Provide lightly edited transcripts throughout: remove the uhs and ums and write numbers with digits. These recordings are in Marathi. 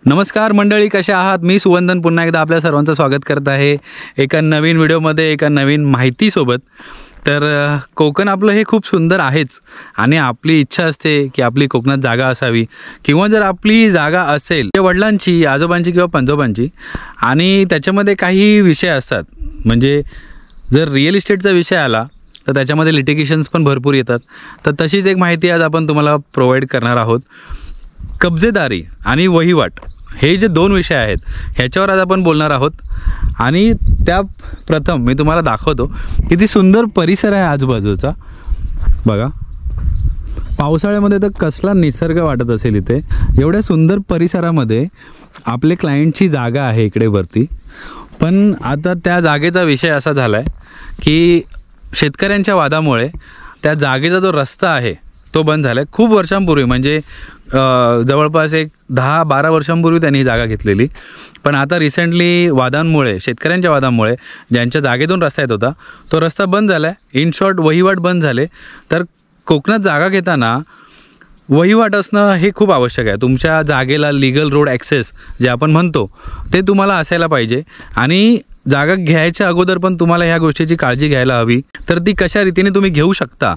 नमस्कार मंडळी, कशा आहात? मी सुवंदन पुन्हा एकदा आपल्या सर्वांचं स्वागत करत आहे एका नवीन व्हिडिओमध्ये, एका नवीन माहितीसोबत. तर कोकण आपलं हे खूप सुंदर आहेच आणि आपली इच्छा असते की आपली कोकणात जागा असावी, किंवा जर आपली जागा असेल वडिलांची, आजोबांची किंवा पणजोबांची, आणि त्याच्यामध्ये काही विषय असतात. म्हणजे जर रिअल इस्टेटचा विषय आला तर त्याच्यामध्ये लिटिगेशन्स पण भरपूर येतात. तर तशीच एक माहिती आज आपण तुम्हाला प्रोव्हाइड करणार आहोत. कब्जेदारी आणि वहिवाट हे जे दोन विषय आहेत ह्याच्यावर आज आपण बोलणार आहोत. आणि त्या प्रथम मी तुम्हाला दाखवतो किती सुंदर परिसर आहे आजूबाजूचा. बघा, पावसाळ्यामध्ये तर कसला निसर्ग वाटत असेल इथे. एवढ्या सुंदर परिसरामध्ये आपले क्लायंटची जागा आहे इकडे वरती. पण आता त्या जागेचा विषय असा झाला आहे की शेतकऱ्यांच्या वादामुळे त्या जागेचा जो रस्ता आहे तो बंद झाला आहे. खूप वर्षांपूर्वी, म्हणजे जवळपास एक 10-12 वर्षांपूर्वी त्यांनी ही जागा घेतलेली. पण आता रिसेंटली वादांमुळे, शेतकऱ्यांच्या वादामुळे, ज्यांच्या जागेतून रस्ता येत होता तो रस्ता बंद झाला आहे. इन शॉर्ट, वहिवाट बंद झाले. तर कोकणात जागा घेताना वहिवाट असणं हे खूप आवश्यक आहे. तुमच्या जागेला लीगल रोड ॲक्सेस जे आपण म्हणतो ते तुम्हाला असायला पाहिजे. आणि जागा घ्यायच्या अगोदर पण तुम्हाला ह्या गोष्टीची काळजी घ्यायला हवी. तर ती कशा रीतीने तुम्ही घेऊ शकता,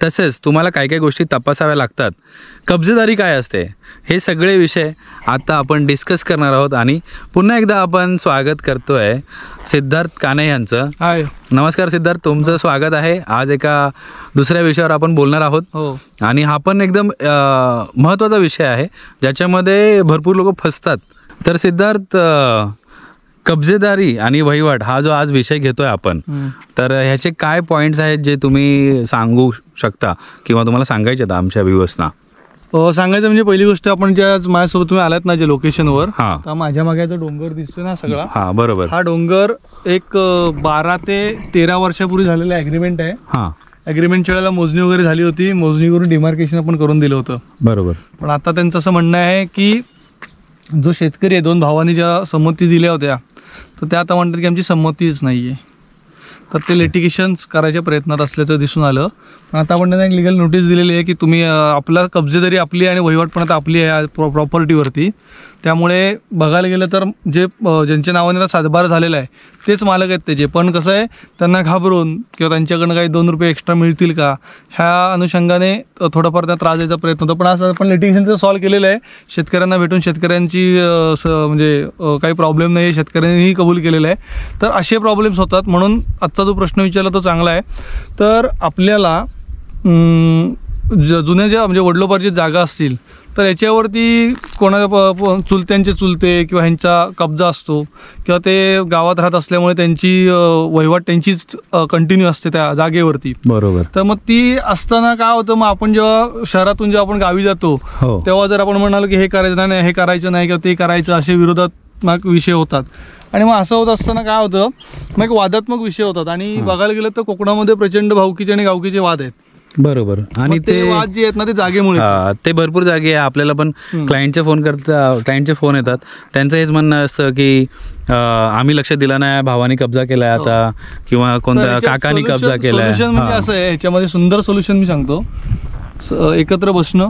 तसेच तुम्हाला काय काय गोष्टी तपासाव्या लागतात, कब्जेदारी काय असते, हे सगळे विषय आता आपण डिस्कस करणार आहोत. आणि पुन्हा एकदा आपण स्वागत करतो आहे सिद्धार्थ काणे यांचं. हाय, नमस्कार सिद्धार्थ, तुमचं स्वागत आहे. आज एका दुसऱ्या विषयावर आपण बोलणार आहोत. हो. आणि हा पण एकदम महत्त्वाचा विषय आहे ज्याच्यामध्ये भरपूर लोक फसतात. तर सिद्धार्थ, कब्जेदारी आणि वहिवाट हा जो आज विषय घेतोय आपण, तर ह्याचे काय पॉईंट्स आहेत जे तुम्ही सांगू शकता किंवा तुम्हाला सांगायचे आहेत आमच्या व्ह्यूअर्सना? सांगायचं म्हणजे पहिली गोष्ट, आपण जे आज माझ्यासोबत तुम्ही आलात ना जे लोकेशनवर, हां, तर माझ्या मागे जो डोंगर दिसतोय ना सगळा, हां बरोबर, हा डोंगर एक 12 ते 13 वर्षापूर्वी झालेला ॲग्रीमेंट आहे. हां, ॲग्रीमेंटच्या वेळेला मोजणी वगैरे झाली होती. मोजणी करून डिमार्केशन आपण करून दिलं होतं. बरोबर. पण आता त्यांचं असं म्हणणं आहे की जो शेतकरी आहे, दोन भावांनी ज्या संमती दिल्या होत्या, तर त्या आता म्हणतात की आमची संमतीच नाही आहे. तर ते लिटिगेशन्स करायच्या प्रयत्नात असल्याचं दिसून आलं. पण आता आपण त्यांना एक लिगल नोटीस दिलेली आहे की तुम्ही आपला कब्जेदारी आपली आणि वहिवाट पण आता आपली आहे प्रॉपर्टीवरती. त्यामुळे बघायला गेलं तर जे ज्यांच्या नावाने आता सातबार झालेला आहे तेच मालक आहेत त्याचे. पण कसं आहे, त्यांना घाबरून किंवा त्यांच्याकडनं काही 2 रुपये एक्स्ट्रा मिळतील का ह्या अनुषंगाने थोडाफार त्या त्रास द्यायचा प्रयत्न होतो. पण असं आपण लिटिगेशनचं सॉल्व्ह केलेलं आहे. शेतकऱ्यांना भेटून शेतकऱ्यांची म्हणजे काही प्रॉब्लेम नाही आहे, शेतकऱ्यांनीही कबूल केलेलं आहे. तर असे प्रॉब्लेम्स होतात. म्हणून आजचा जो प्रश्न विचारला तो चांगला आहे. तर आपल्याला जुन्या ज्या म्हणजे वडिलोपार्जित जागा असतील तर याच्यावरती चुलत्यांचे चुलते किंवा ह्यांचा कब्जा असतो, किंवा ते गावात राहत असल्यामुळे त्यांची वहिवाट त्यांचीच कंटिन्यू असते त्या जागेवरती. बरोबर. तर मग ती असताना काय होतं, मग आपण जेव्हा शहरातून जेव्हा आपण गावी जातो तेव्हा जर आपण म्हणालो की हे करायचं नाही, हे करायचं नाही, किंवा ते करायचं, असे विरोधात मग विषय होतात. आणि मग असं होत असताना काय होतं, मग एक वादात्मक विषय होतात. आणि बघायला गेलं तर कोकणामध्ये प्रचंड भाऊकीचे आणि गावकीचे वाद आहेत. बरोबर. आणि ते वाद जे आहेत ना ते जागेमुळे, ते भरपूर जागे आपल्याला पण क्लायंटचे फोन येतात. त्यांचं हेच म्हणणं असतं की आम्ही लक्ष दिलं नाही, भावानी कब्जा केलाय आता, किंवा कोणत्या काकानी कब्जा केलाय. सोल्युशन म्हणजे असं आहे, याच्यामध्ये सुंदर सोल्युशन मी सांगतो. एकत्र बसणं,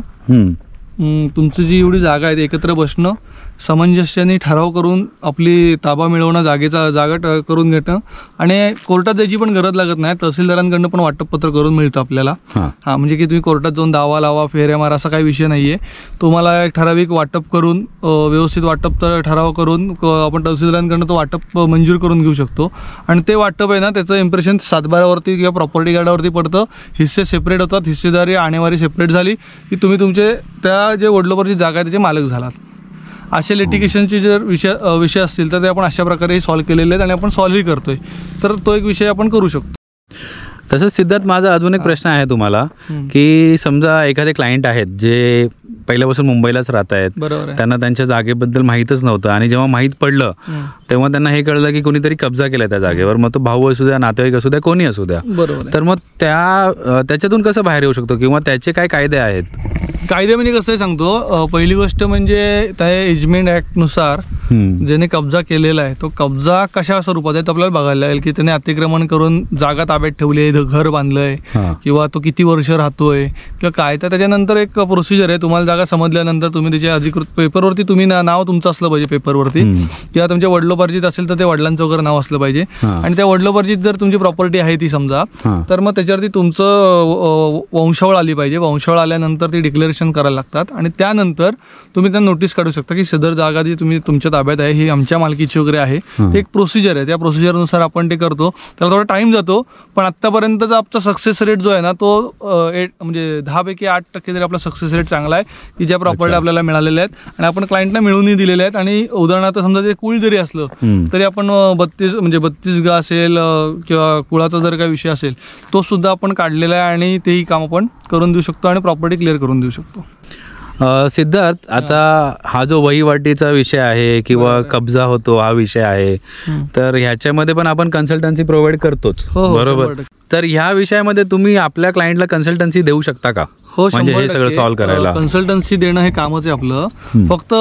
तुमची जी एवढी जागा आहे एकत्र बसणं, सामंजस्याने ठराव करून आपली ताबा मिळवणं, जागा करून घेणं. आणि कोर्टात जायची पण गरज लागत नाही. तहसीलदारांकडनं पण वाटपपत्र करून मिळतं आपल्याला. हां, म्हणजे की तुम्ही कोर्टात जाऊन दावा लावा, फेऱ्या मारा, असा काही विषय नाही आहे. तुम्हाला एक ठराविक वाटप करून, व्यवस्थित वाटप ठराव करून आपण तहसीलदारांकडनं तो वाटप मंजूर करून घेऊ शकतो. आणि ते वाटप आहे ना, त्याचं इम्प्रेशन सातबारावरती किंवा प्रॉपर्टी कार्डावरती पडतं. हिस्से सेपरेट होतात. हिस्सेदारी आणेवारी सेपरेट झाली की तुम्ही तुमचे त्या जे वडिलोपार्जित जागा आहे त्याचे मालक झालात. असे लिटिगेशनचे जर विषय असतील तर ते आपण अशा प्रकारे सॉल्व्ह केलेले आहेत आणि आपण सॉल्व्हही करतोय. तर तो एक विषय आपण करू शकतो. तसंच सिद्धार्थ, माझा अजून एक प्रश्न आहे तुम्हाला, की समजा एखादे क्लायंट आहेत जे पहिल्यापासून मुंबईलाच राहत आहेत, त्यांना त्यांच्या जागेबद्दल माहीतच नव्हतं, आणि जेव्हा माहीत पडलं तेव्हा त्यांना हे कळलं की कोणीतरी कब्जा केला त्या जागेवर. मग तो भाऊ असू द्या, नातेवाईक असू द्या, कोणी असू द्या. तर मग त्याच्यातून कसं बाहेर येऊ शकतो, किंवा त्याचे काय कायदे आहेत? कायदे म्हणजे कसं आहे सांगतो. पहिली गोष्ट म्हणजे त्या एजमेंट ॲक्टनुसार ज्याने कब्जा केलेला आहे तो कब्जा कशा स्वरूपात आहे तो आपल्याला बघायला लागेल, की त्याने अतिक्रमण करून जागा ताब्यात ठेवली आहे, घर बांधलंय किंवा तो किती वर्ष राहतोय किंवा काय. तर त्याच्यानंतर एक प्रोसिजर आहे. तुम्हाला जागा समजल्यानंतर तुम्ही त्याच्या अधिकृत पेपरवरती तुम्ही नाव तुमचं असलं पाहिजे पेपरवरती, किंवा तुमच्या वडिलोपार्जित असेल तर ते वडिलांचं वगैरे नाव असलं पाहिजे. आणि त्या वडिलोपार्जित जर तुमची प्रॉपर्टी आहे ती समजा, तर मग त्याच्यावरती तुमचं वंशावळ आली पाहिजे. वंशावळ आल्यानंतर ती डिक्लेरेशन करायला लागतात आणि त्यानंतर तुम्ही त्यांना नोटीस काढू शकता की सदर जागा जी तुम्ही तुमच्या ताब्यात आहे ही आमच्या मालकीची वगैरे आहे. एक प्रोसिजर आहे. त्या प्रोसिजरनुसार आपण ते करतो. त्याला थोडा टाइम जातो, पण आत्तापर्यंतचा आमचा सक्सेस रेट जो आहे ना तो म्हणजे 10 पैकी 8% तरी आपला सक्सेस रेट चांगला आहे, की ज्या प्रॉपर्टी आपल्याला मिळालेल्या आहेत आणि आपण क्लायंटना मिळवूनही दिलेल्या आहेत. आणि उदाहरणार्थ समजा ते कुळ जरी असलं तरी आपण 32 गा असेल किंवा कुळाचा जर काही विषय असेल तो सुद्धा आपण काढलेला आहे आणि तेही काम आपण करून देऊ शकतो आणि प्रॉपर्टी क्लिअर करून देऊ शकतो. सिद्धार्थ, आता हा जो वहिवाटीचा विषय आहे किंवा कब्जा होतो हा विषय आहे, तर ह्याच्यामध्ये पण आपण कन्सल्टन्सी प्रोव्हाइड करतोच, बरोबर? तर ह्या विषयामध्ये तुम्ही आपल्या क्लायंटला कन्सल्टन्सी देऊ शकता का? हो, म्हणजे हे सगळं सॉल्व्ह करायला कन्सल्टन्सी देणं हे कामच आहे आपलं. फक्त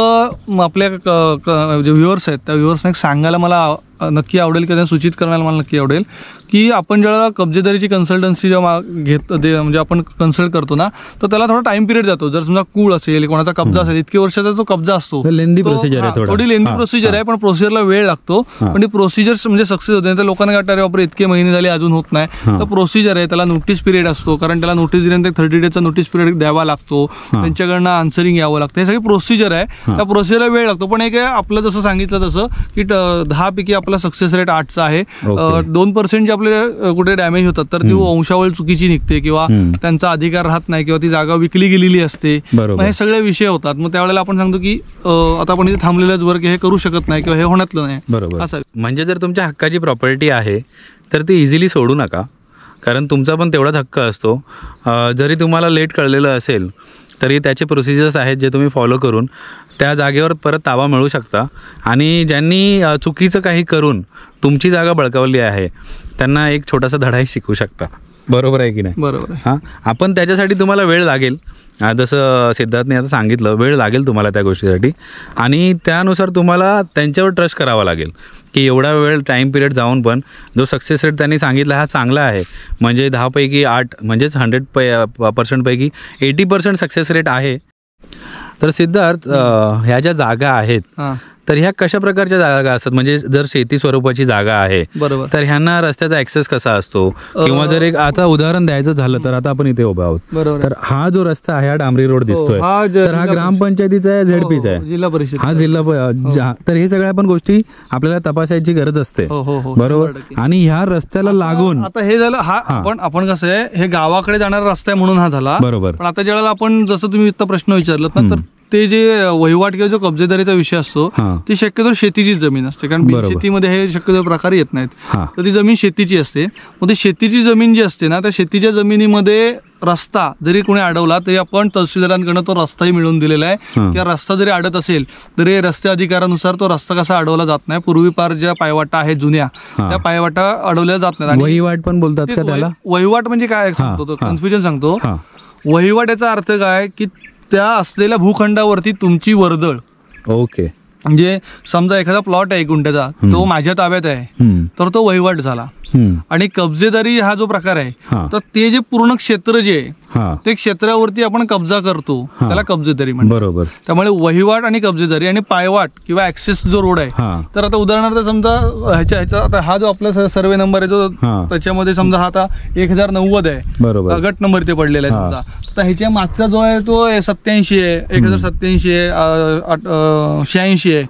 आपल्या जे व्ह्युअर्स आहेत त्या व्ह्युअर्सना सांगायला मला नक्की आवडेल किंवा सूचित करायला मला नक्की आवडेल की आपण ज्यावेळेला कब्जेदारीची कन्सल्टन्सी जेव्हा म्हणजे आपण कन्सल्ट करतो ना, तर त्याला थोडा टाइम पिरियड जातो. जर समजा कूळ असेल, कोणाचा कब्जा असेल, इतके वर्षाचा जो कब्जा असतो, लेंदी प्रोसिजर आहे, थोडी लेंदी प्रोसिजर आहे, पण प्रोसिजरला वेळ लागतो. पण ती प्रोसिजर म्हणजे सक्सेस होते. तर लोकांना वाटतं अरे बापरे इतके महिने झाले अजून होत नाही. तर प्रोसिजर आहे, त्याला नोटीस पिरियड असतो, कारण त्याला नोटीस दिल्यानंतर 30 डेजचा नोटीस पिरियड द्यावा लागतो, त्यांच्याकडनं आन्सरिंग यावं लागतं. हे सगळी प्रोसिजर आहे. त्या प्रोसिजरला वेळ लागतो. पण एक आपलं जसं सांगितलं तसं की 10 पैकी आपला सक्सेस रेट 8चा आहे. 2% जे आपले कुठे डॅमेज होतात तर ती वंशावळ चुकीची निघते किंवा त्यांचा अधिकार राहत नाही किंवा ती जागा विकली गेलेली असते. मग हे सगळे विषय होतात. मग त्यावेळेला आपण सांगतो की आता आपण इथे थांबलेलंच बरं, की हे करू शकत नाही किंवा हे होण्यातलं नाही, बरोबर. असं म्हणजे जर तुमच्या हक्काची प्रॉपर्टी आहे तर ती इझिली सोडू नका, कारण तुमचा पण तेवढाच हक्क असतो. जरी तुम्हाला लेट कळलेलं असेल तरी त्याचे प्रोसिजर्स आहेत जे तुम्ही फॉलो करून त्या जागेवर परत ताबा मिळू शकता. आणि ज्यांनी चुकीचं काही करून तुमची जागा बळकावली आहे त्यांना एक छोटासा धडाही शिकवू शकता, बरोबर आहे की नाही? बरोबर. हां, आपण त्याच्यासाठी तुम्हाला वेळ लागेल, जसं सिद्धार्थने आता सांगितलं, वेळ लागेल तुम्हाला त्या गोष्टीसाठी. आणि त्यानुसार तुम्हाला त्यांच्यावर ट्रस्ट करावा लागेल की एवढा वेळ टाईम पिरियड जाऊन पण जो सक्सेस रेट त्यांनी सांगितला हा चांगला आहे. म्हणजे 10 पैकी 8 म्हणजेच 100% पैकी 80% सक्सेस रेट आहे. तर सिद्धार्थ, ह्या ज्या जागा आहेत तर ह्या कशा प्रकारच्या जागा असतात? म्हणजे जर शेती स्वरूपाची जागा आहे, बरोबर, तर ह्यांना रस्त्याचा ऍक्सेस कसा असतो? किंवा जर एक आता उदाहरण द्यायचं झालं तर आता आपण इथे उभे आहोत, बरोबर, तर हा जो रस्ता आहे हा डांबरी रोड दिसतोय, तर हा ग्रामपंचायतीचा आहे, झेडपीचा आहे, जिल्हा परिषद, हा जिल्हा. तर हे सगळ्या पण गोष्टी आपल्याला तपासायची गरज असते, बरोबर. आणि ह्या रस्त्याला लागून आता हे झालं, हा आपण कसं आहे, हे गावाकडे जाणारा रस्ता आहे म्हणून हा झाला, बरोबर. पण आता ज्यावेळेला आपण जसं तुम्ही इतका प्रश्न विचारलात ना, तर ते जे वहिवाट किंवा जो कब्जेदारीचा विषय असतो ती शक्यतो शेतीचीच जमीन असते, कारण शेतीमध्ये हे शक्यतो प्रकार येत नाहीत. तर ती जमीन शेतीची असते. मग ती शेतीची जमीन जी असते ना, त्या शेतीच्या जमिनीमध्ये रस्ता जरी कोणी अडवला तरी आपण तहसीलदारांकडनं तो रस्ताही मिळवून दिलेला आहे. किंवा रस्ता जरी अडत असेल तरी रस्ते अधिकारानुसार तो रस्ता कसा अडवला जात नाही. पूर्वी पार ज्या पायवाटा आहेत जुन्या, त्या पायवाटा अडवल्या जात नाहीत. वहिवाट पण बोलतात का त्याला? वहिवाट म्हणजे काय सांगतो, कन्फ्युजन सांगतो. वहिवाट याचा अर्थ काय की त्या असलेल्या भूखंडावरती तुमची वर्दळ, ओके, म्हणजे समजा एखादा प्लॉट आहे 1 गुंठ्याचा, तो माझ्या ताब्यात आहे, तर तो वहिवाट झाला. आणि कब्जेदारी हा जो प्रकार आहे, तर ते जे पूर्ण क्षेत्र जे आहे ते क्षेत्रावरती आपण कब्जा करतो त्याला कब्जेदारी म्हणतात, बरोबर. त्यामुळे वहिवाट आणि कब्जेदारी आणि पायवाट किंवा ऍक्सेस जो रोड आहे, तर आता उदाहरणार्थ समजा ह्याचा आता हा जो आपला सर्वे नंबर आहे जो त्याच्यामध्ये समजा हा आता 1090 आहे, बरोबर, गट नंबर ते पडलेला आहे समजा. तर ह्याच्या मागचा जो आहे तो 87 आहे, 1087 आहे, 86 आहे.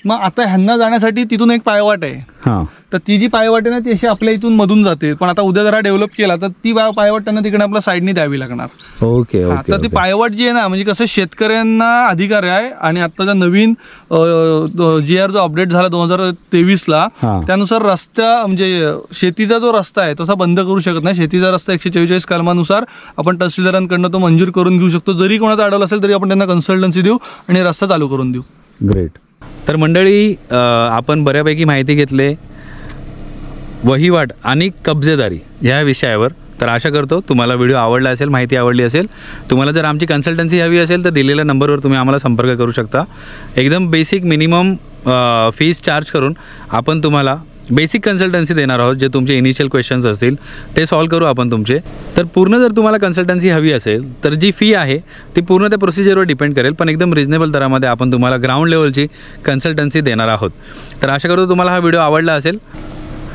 मग आता ह्यांना जाण्यासाठी तिथून एक पायवाट आहे, तर ती जी पायवाट आहे ना ती अशी आपल्या इथून मधून जाते. पण आता उद्या जरा डेव्हलप केला तर ती पायवाट त्यांना तिकडे आपल्या साईडनी द्यावी लागणार. ओके. तर ती पायवाट जी आहे ना, म्हणजे कसं शेतकऱ्यांना अधिकार आहे. आणि आताचा नवीन GR जो अपडेट झाला 2023ला, त्यानुसार रस्ता म्हणजे शेतीचा जो रस्ता आहे तसा बंद करू शकत नाही. शेतीचा रस्ता 144 कलमानुसार आपण तहसीलदारांकडनं तो मंजूर करून घेऊ शकतो. जरी कोणाचा अडवला असेल तरी आपण त्यांना कन्सल्टन्सी देऊ आणि रस्ता चालू करून देऊ. ग्रेट. तर मंडळी, आपण बऱ्यापैकी माहिती घेतले वहिवाट आणि कब्जेदारी ह्या विषयावर. तर आशा करतो तुम्हाला व्हिडिओ आवडला असेल, माहिती आवडली असेल. तुम्हाला जर आमची कन्सल्टन्सी हवी असेल तर दिलेल्या नंबरवर तुम्ही आम्हाला संपर्क करू शकता. एकदम बेसिक मिनिमम फीस चार्ज करून आपण तुम्हाला बेसिक कन्सल्टन्सी देणार आहोत. जे तुमचे इनिशियल क्वेश्चन्स असतील ते सॉल्व करू आपण तुमचे. तर पूर्ण जर तुम्हाला कन्सल्टन्सी हवी असेल तर जी फी आहे ती पूर्ण त्या प्रोसिजरवर डिपेंड करेल, पण एकदम रिजनेबल दरामध्ये आपण तुम्हाला ग्राउंड लेवलची कन्सल्टन्सी देणार आहोत. तर आशा करतो तुम्हाला हा व्हिडिओ आवडला असेल.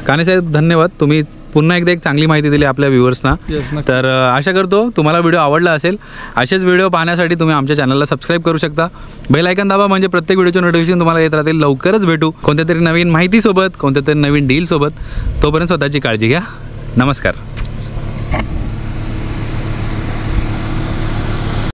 काणे साहेब धन्यवाद, तुम्ही पुन्हा एकदा एक चांगली माहिती दिली आपल्या व्ह्युअर्सना. तर आशा करतो तुम्हाला व्हिडिओ आवडला असेल. असेच व्हिडिओ पाहण्यासाठी तुम्ही आमच्या चॅनलला सबस्क्राईब करू शकता. बेल आयकॉन दाबा, म्हणजे प्रत्येक व्हिडिओचे नोटिफिकेशन तुम्हाला येत राहतील. लवकरच भेटू कोणत्या तरी नवीन माहितीसोबत, कोणत्या तरी नवीन डीलसोबत. तोपर्यंत स्वतःची काळजी घ्या. नमस्कार.